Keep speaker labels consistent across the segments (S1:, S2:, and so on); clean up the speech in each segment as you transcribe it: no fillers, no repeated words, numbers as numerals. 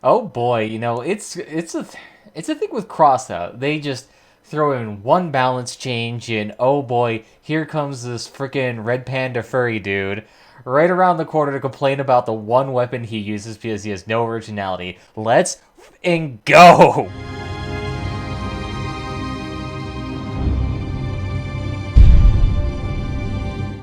S1: Oh boy, you know, it's a thing with Crossout. They just throw in one balance change and oh boy, here comes this freaking red panda furry dude right around the corner to complain about the one weapon he uses because he has no originality. Let's and go.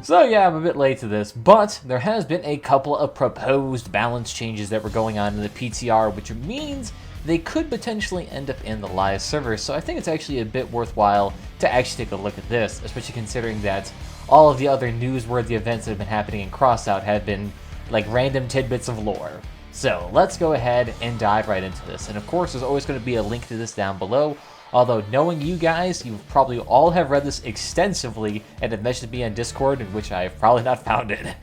S1: So yeah, I'm a bit late to this, but there has been a couple of proposed balance changes that were going on in the PTR, which means they could potentially end up in the live server. So I think it's actually a bit worthwhile to actually take a look at this, especially considering that all of the other newsworthy events that have been happening in Crossout have been like random tidbits of lore. So let's go ahead and dive right into this. And of course, there's always going to be a link to this down below. Although, knowing you guys, you probably all have read this extensively and have messaged me on Discord, in which I have probably not found it.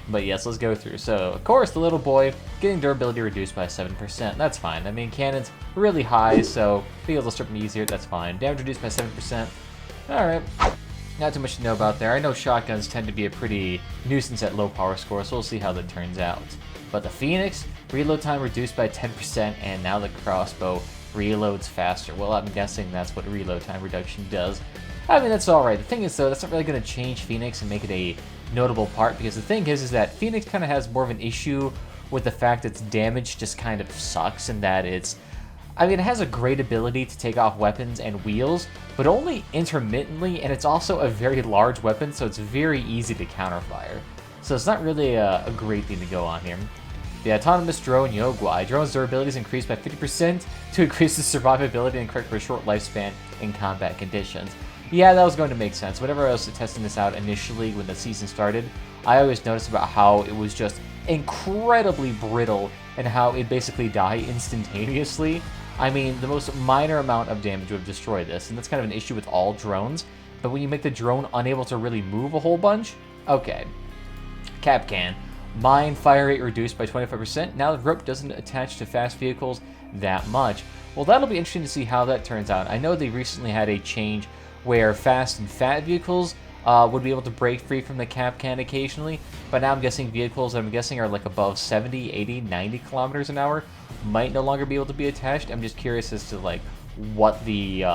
S1: But yes, let's go through. So, of course, the little boy getting durability reduced by 7%. That's fine. I mean, cannon's really high, so being able to strip them easier, that's fine. Damage reduced by 7%. Alright. Not too much to know about there. I know shotguns tend to be a pretty nuisance at low power score, so we'll see how that turns out. But the Phoenix, reload time reduced by 10%, and now the crossbow reloads faster. Well, I'm guessing that's what reload time reduction does. I mean, that's alright. The thing is, though, that's not really going to change Phoenix and make it a notable part, because the thing is that Phoenix kind of has more of an issue with the fact that its damage just kind of sucks, and that it's... I mean, it has a great ability to take off weapons and wheels, but only intermittently, and it's also a very large weapon, so it's very easy to counterfire. So it's not really a great thing to go on here. The autonomous drone Yogwai. Drone's durability is increased by 50% to increase the survivability and correct for a short lifespan in combat conditions. Yeah, that was going to make sense. Whenever I was testing this out initially when the season started, I always noticed about how it was just incredibly brittle and how it basically died instantaneously. I mean, the most minor amount of damage would have destroyed this, and that's kind of an issue with all drones. But when you make the drone unable to really move a whole bunch, okay. Capcan. Mine fire rate reduced by 25%. Now the rope doesn't attach to fast vehicles that much. Well, that'll be interesting to see how that turns out. I know they recently had a change where fast and fat vehicles would be able to break free from the cap can occasionally, but now I'm guessing vehicles that I'm guessing are like above 70, 80, 90 kilometers an hour might no longer be able to be attached. I'm just curious as to like what the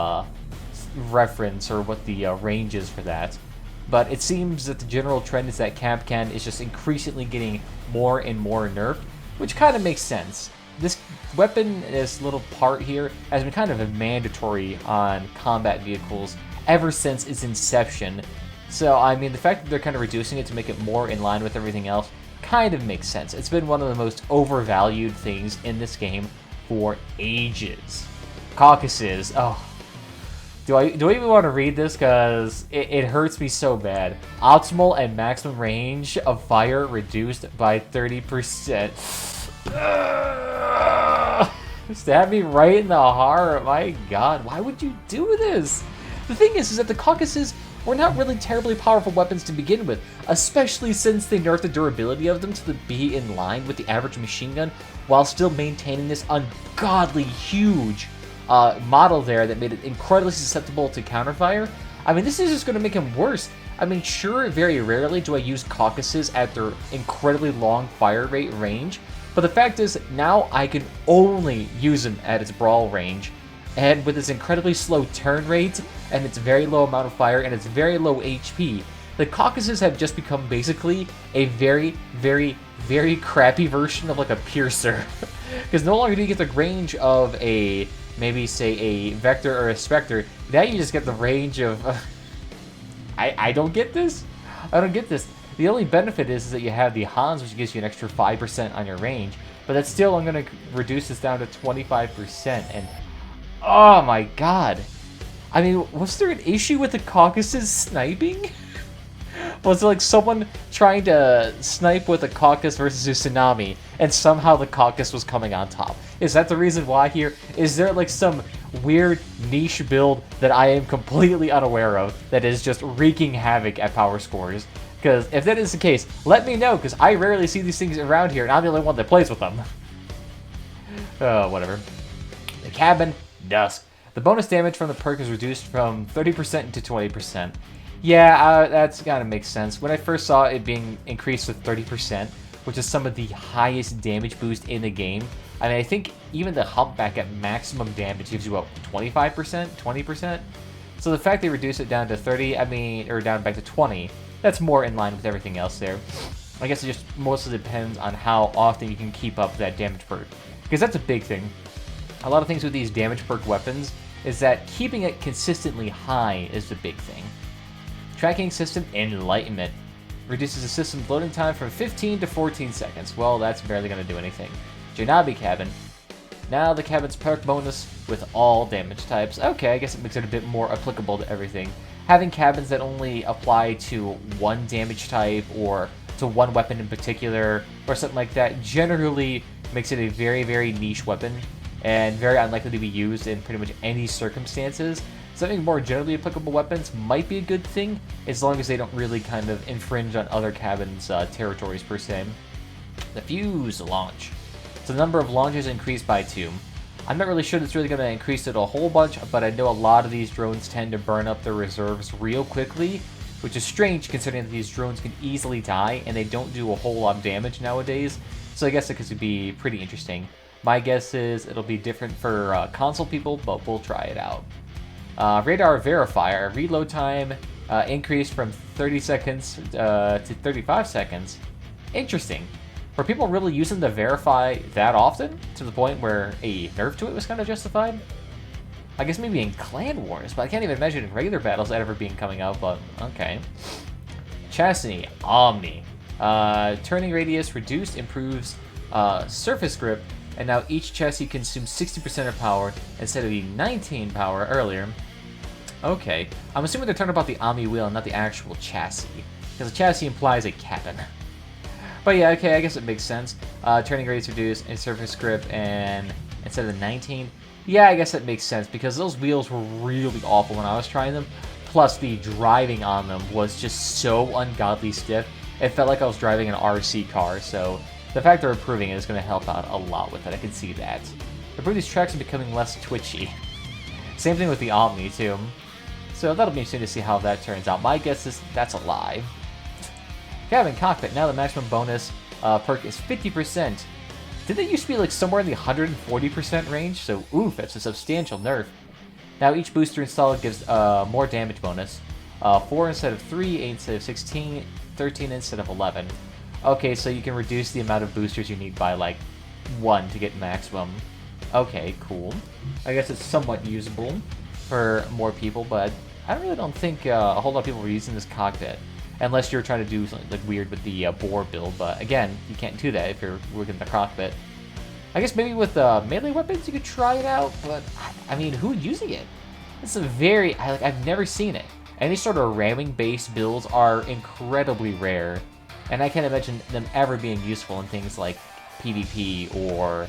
S1: reference or what the range is for that. But it seems that the general trend is that Capcan is just increasingly getting more and more nerfed, which kind of makes sense. This weapon, this little part here, has been kind of a mandatory on combat vehicles ever since its inception. So, I mean, the fact that they're kind of reducing it to make it more in line with everything else kind of makes sense. It's been one of the most overvalued things in this game for ages. Caucasus, oh. Do I even want to read this? Because it hurts me so bad. Optimal and maximum range of fire reduced by 30%. Stab me right in the heart. My god, why would you do this? The thing is that the Caucasus were not really terribly powerful weapons to begin with, especially since they nerfed the durability of them to be in line with the average machine gun, while still maintaining this ungodly huge model there that made it incredibly susceptible to counterfire. I mean, this is just going to make him worse. I mean, sure, very rarely do I use Caucasus at their incredibly long fire rate range, but the fact is, now I can only use him at its brawl range, and with its incredibly slow turn rate, and its very low amount of fire, and its very low HP, the Caucasus have just become basically a very, very, very crappy version of like a Piercer. Because no longer do you get the range of a... maybe say a Vector or a Spectre, now you just get the range of... I don't get this. I don't get this. The only benefit is that you have the Hans, which gives you an extra 5% on your range, but that's still, I'm going to reduce this down to 25%, and... oh my god. I mean, was there an issue with the Caucasus sniping? Was it like someone trying to snipe with a Caucasus versus a Tsunami, and somehow the Caucasus was coming on top? Is that the reason why here? Is there like some weird niche build that I am completely unaware of that is just wreaking havoc at power scores? Because if that is the case, let me know, because I rarely see these things around here, and I'm the only one that plays with them. Oh, whatever. The Cabin Dusk. The bonus damage from the perk is reduced from 30% to 20%. Yeah, that's gotta make sense. When I first saw it being increased to 30%, which is some of the highest damage boost in the game, I mean, I think even the humpback at maximum damage gives you, what, 25%? 20%? So the fact they reduce it down to 30, I mean, or down back to 20, that's more in line with everything else there. I guess it just mostly depends on how often you can keep up that damage perk. Because that's a big thing. A lot of things with these damage perk weapons is that keeping it consistently high is the big thing. Tracking system Enlightenment reduces the system's loading time from 15 to 14 seconds. Well, that's barely going to do anything. Janabi Cabin. Now the cabin's perk bonus with all damage types. Okay, I guess it makes it a bit more applicable to everything. Having cabins that only apply to one damage type or to one weapon in particular or something like that generally makes it a very, very niche weapon and very unlikely to be used in pretty much any circumstances. Something more generally applicable weapons might be a good thing as long as they don't really kind of infringe on other cabins' territories per se. The Fuse launch. So the number of launches increased by 2. I'm not really sure that's really going to increase it a whole bunch, but I know a lot of these drones tend to burn up their reserves real quickly, which is strange considering that these drones can easily die and they don't do a whole lot of damage nowadays. So I guess it could be pretty interesting. My guess is it'll be different for console people, but we'll try it out. Radar Verifier. Reload time increased from 30 seconds to 35 seconds. Interesting. Were people really using the Verify that often? To the point where a nerf to it was kind of justified? I guess maybe in Clan Wars, but I can't even imagine in regular battles that ever being coming out, but okay. Chassis Omni. Turning radius reduced improves surface grip, and now each chassis consumes 60% of power instead of the 19 power earlier. Okay, I'm assuming they're talking about the Omni wheel and not the actual chassis, because the chassis implies a cabin. But yeah, okay, I guess it makes sense. Turning radius reduced and surface grip, and instead of the 19, yeah, I guess that makes sense because those wheels were really awful when I was trying them. Plus, the driving on them was just so ungodly stiff. It felt like I was driving an RC car, so the fact they're improving it is going to help out a lot with it. I can see that. Improve these tracks are becoming less twitchy. Same thing with the Omni, too. So that'll be interesting to see how that turns out. My guess is that's a lie. Cabin Cockpit. Now the maximum bonus perk is 50%. Didn't it used to be like somewhere in the 140% range? So, oof, that's a substantial nerf. Now each booster installed gives more damage bonus. 4 instead of 3, 8 instead of 16, 13 instead of 11. Okay, so you can reduce the amount of boosters you need by like 1 to get maximum. Okay, cool. I guess it's somewhat usable for more people, but I really don't think a whole lot of people were using this cockpit. Unless you're trying to do something like weird with the boar build, but again, you can't do that if you're working the cockpit. I guess maybe with melee weapons you could try it out, but I mean, who's using it? It's a very, I've never seen it. Any sort of ramming-based builds are incredibly rare, and I can't imagine them ever being useful in things like PvP or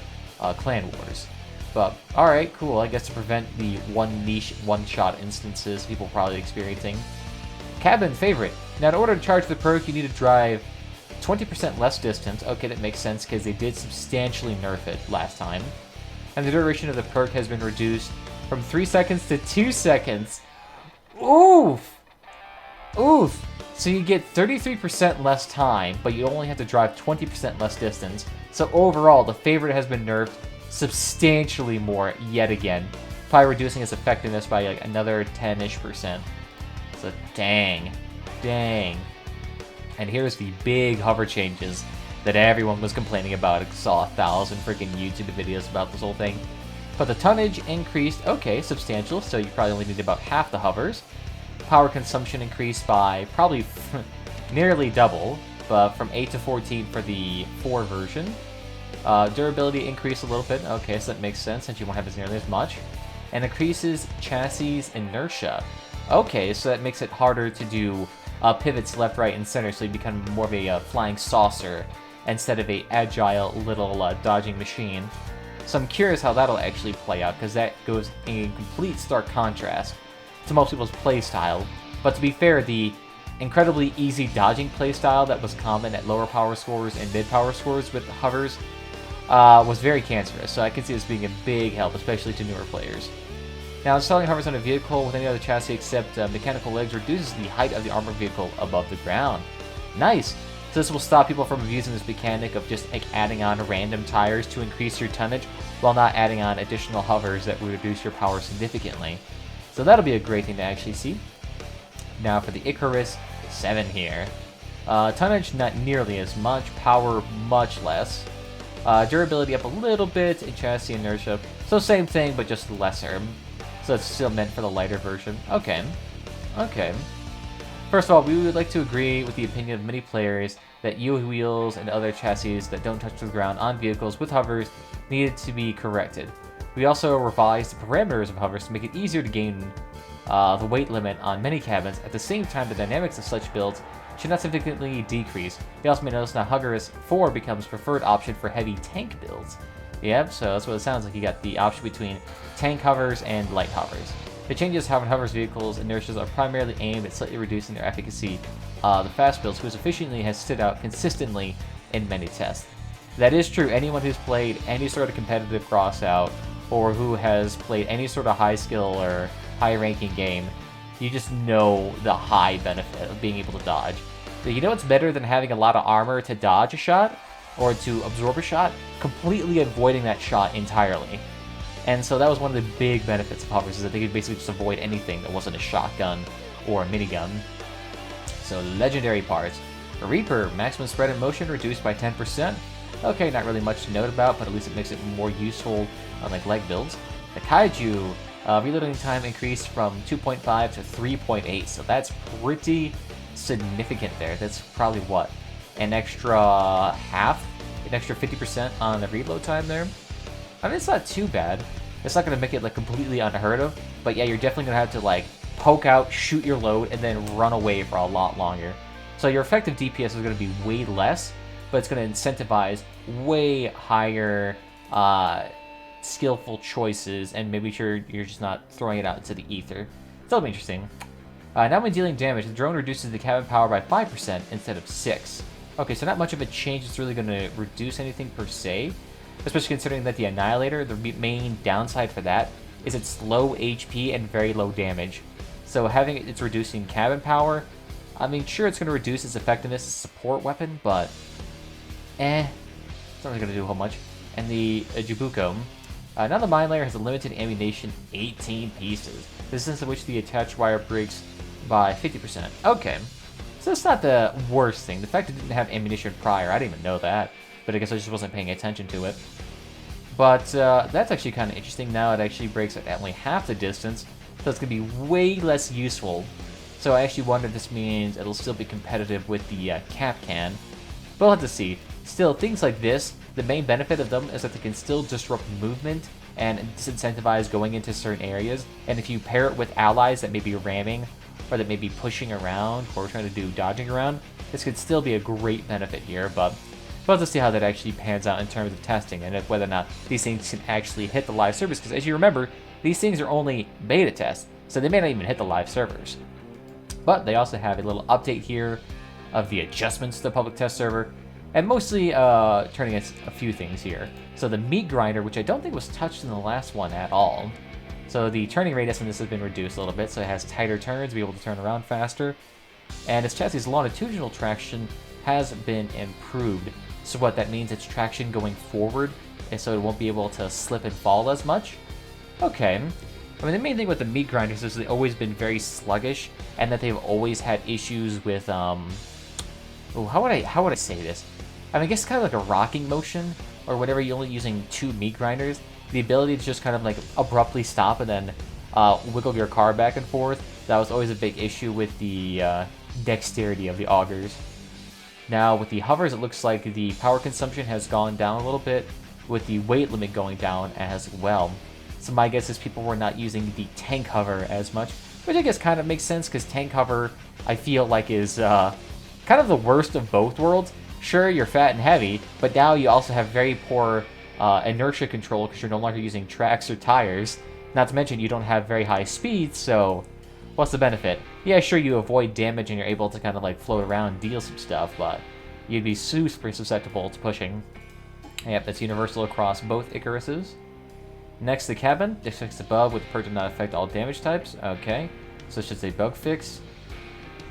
S1: Clan Wars. But, alright, cool, I guess to prevent the one niche, one-shot instances people probably experiencing. Cabin Favorite. Now, in order to charge the perk, you need to drive 20% less distance. Okay, that makes sense, because they did substantially nerf it last time. And the duration of the perk has been reduced from 3 seconds to 2 seconds. Oof! Oof! So you get 33% less time, but you only have to drive 20% less distance. So overall, the Favorite has been nerfed substantially more yet again, probably reducing its effectiveness by like another 10-ish%. So dang. And here's the big hover changes that everyone was complaining about. I saw 1,000 freaking YouTube videos about this whole thing. But the tonnage increased, okay, substantial, so you probably only need about half the hovers. Power consumption increased by probably nearly double, but from 8 to 14 for the 4 version. Durability increased a little bit, okay, so that makes sense since you won't have as nearly as much. And increases chassis inertia. Okay, so that makes it harder to do pivots left, right, and center, so you become more of a flying saucer instead of a agile little dodging machine. So I'm curious how that'll actually play out, because that goes in complete stark contrast to most people's playstyle. But to be fair, the incredibly easy dodging playstyle that was common at lower power scores and mid power scores with hovers was very cancerous, so I can see this being a big help, especially to newer players. Now, installing hovers on a vehicle with any other chassis except mechanical legs reduces the height of the armored vehicle above the ground. Nice! So this will stop people from abusing this mechanic of just like adding on random tires to increase your tonnage while not adding on additional hovers that will reduce your power significantly. So that'll be a great thing to actually see. Now for the Icarus 7 here. Tonnage not nearly as much, power much less. Durability up a little bit, and chassis inertia. So same thing, but just lesser. So it's still meant for the lighter version. Okay. Okay. First of all, we would like to agree with the opinion of many players that U wheels and other chassis that don't touch the ground on vehicles with hovers needed to be corrected. We also revised the parameters of hovers to make it easier to gain the weight limit on many cabins. At the same time, the dynamics of such builds should not significantly decrease. We also may notice now Icarus 4 becomes preferred option for heavy tank builds. Yep, so that's what it sounds like. You got the option between tank hovers and light hovers. The changes how hovers vehicles' inertias are primarily aimed at slightly reducing their efficacy. The fast builds, whose efficiently has stood out consistently in many tests. That is true. Anyone who's played any sort of competitive Crossout, or who has played any sort of high skill or high ranking game, you just know the high benefit of being able to dodge. But you know what's better than having a lot of armor to dodge a shot, or to absorb a shot? Completely avoiding that shot entirely. And so that was one of the big benefits of hovers, is that they could basically just avoid anything that wasn't a shotgun or a minigun. So legendary parts. The Reaper, maximum spread in motion reduced by 10%. Okay, not really much to note about, but at least it makes it more useful on like leg builds. The Kaiju, reloading time increased from 2.5 to 3.8, so that's pretty significant there. That's probably what? An extra half? An extra 50% on the reload time there? I mean, it's not too bad. It's not going to make it like completely unheard of, but yeah, you're definitely going to have to like poke out, shoot your load, and then run away for a lot longer. So your effective DPS is going to be way less, but it's going to incentivize way higher skillful choices, and maybe sure you're just not throwing it out into the ether. That'll be interesting. Now when dealing damage, the drone reduces the cabin power by 5% instead of 6%. Okay, so not much of a change that's really going to reduce anything per se, especially considering that the Annihilator, the main downside for that is its low HP and very low damage. So having it's reducing cabin power, I mean, sure, it's going to reduce its effectiveness as a support weapon, but it's not really going to do a whole much. And the Jibuko. Now the mine layer has a limited ammunition, 18 pieces. This is in which the attached wire breaks by 50%. Okay, so that's not the worst thing. The fact it didn't have ammunition prior, I didn't even know that, but I guess I just wasn't paying attention to it. But that's actually kind of interesting. Now it actually breaks at only half the distance, so it's going to be way less useful. So I actually wonder if this means it'll still be competitive with the cap can. But we'll have to see. Still, things like this, the main benefit of them is that they can still disrupt movement and disincentivize going into certain areas. And if you pair it with allies that may be ramming, or that may be pushing around, or trying to do dodging around, this could still be a great benefit here, but we'll have to see how that actually pans out in terms of testing, and if whether or not these things can actually hit the live servers, because as you remember, these things are only beta tests, so they may not even hit the live servers. But they also have a little update here of the adjustments to the public test server, and mostly turning a few things here. So the meat grinder, which I don't think was touched in the last one at all. So the turning radius on this has been reduced a little bit, so it has tighter turns to be able to turn around faster. And its chassis' longitudinal traction has been improved. So what that means, it's traction going forward, and so it won't be able to slip and fall as much. Okay. I mean, the main thing with the meat grinders is they've always been very sluggish, and that they've always had issues with, how would I say this? I mean, I guess kind of like a rocking motion, or whatever, you're only using 2 meat grinders. The ability to just kind of like abruptly stop and then wiggle your car back and forth, that was always a big issue with the dexterity of the augers. Now with the hovers, it looks like the power consumption has gone down a little bit, with the weight limit going down as well. So my guess is people were not using the tank hover as much, which I guess kind of makes sense, because tank hover, I feel like, is kind of the worst of both worlds. Sure, you're fat and heavy, but now you also have very poor inertia control, because you're no longer using tracks or tires. Not to mention, you don't have very high speed, so what's the benefit? Yeah, sure, you avoid damage and you're able to kind of like float around and deal some stuff, but you'd be super susceptible to pushing. Yep, that's universal across both Icaruses. Next, the cabin. This fixed above with purge to not affect all damage types. Okay, so it's just a bug fix.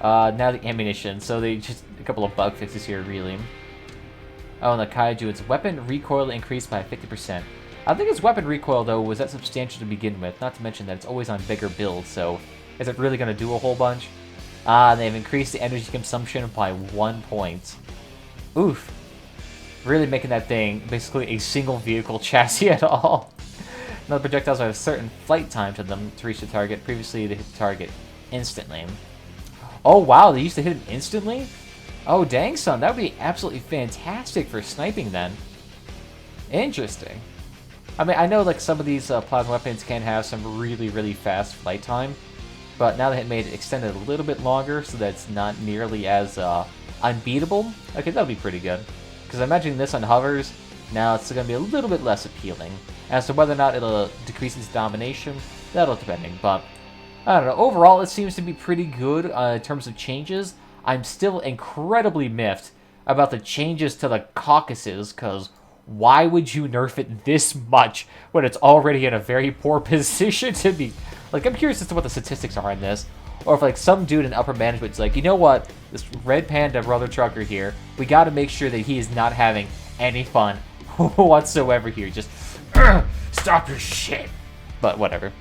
S1: Now the ammunition, so they just a couple of bug fixes here, really. Oh, and the Kaiju, its weapon recoil increased by 50%. I think its weapon recoil, though, was that substantial to begin with, not to mention that it's always on bigger builds, so is it really going to do a whole bunch? They've increased the energy consumption by 1 point. Oof. Really making that thing basically a single vehicle chassis at all. Now the projectiles have a certain flight time to them to reach the target. Previously, they hit the target instantly. Oh, wow, they used to hit him instantly? Oh, dang, son, that would be absolutely fantastic for sniping, then. Interesting. I mean, I know, like, some of these plasma weapons can have some really, really fast flight time, but now they had made it extended a little bit longer so that it's not nearly as unbeatable. Okay, that'll be pretty good. Because I'm imagining this on hovers, now it's going to be a little bit less appealing. As to whether or not it'll decrease its domination, that'll depending, but I don't know. Overall, it seems to be pretty good in terms of changes. I'm still incredibly miffed about the changes to the Caucasus, because why would you nerf it this much when it's already in a very poor position to be... Like, I'm curious as to what the statistics are on this. Or if, like, some dude in upper management's like, you know what? This Red Panda brother trucker here, we got to make sure that he is not having any fun whatsoever here. Just, stop your shit. But whatever.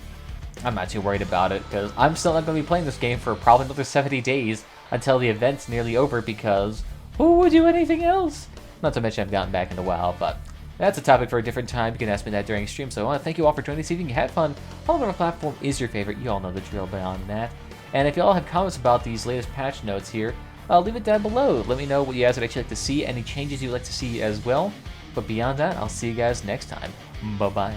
S1: I'm not too worried about it, because I'm still not going to be playing this game for probably another 70 days until the event's nearly over, because who would do anything else? Not to mention I've gotten back into WoW, but that's a topic for a different time. You can ask me that during stream, so I want to thank you all for joining this evening. You had fun. Whatever platform is your favorite, you all know the drill beyond that. And if you all have comments about these latest patch notes here, leave it down below. Let me know what you guys would actually like to see, any changes you'd like to see as well. But beyond that, I'll see you guys next time. Bye-bye.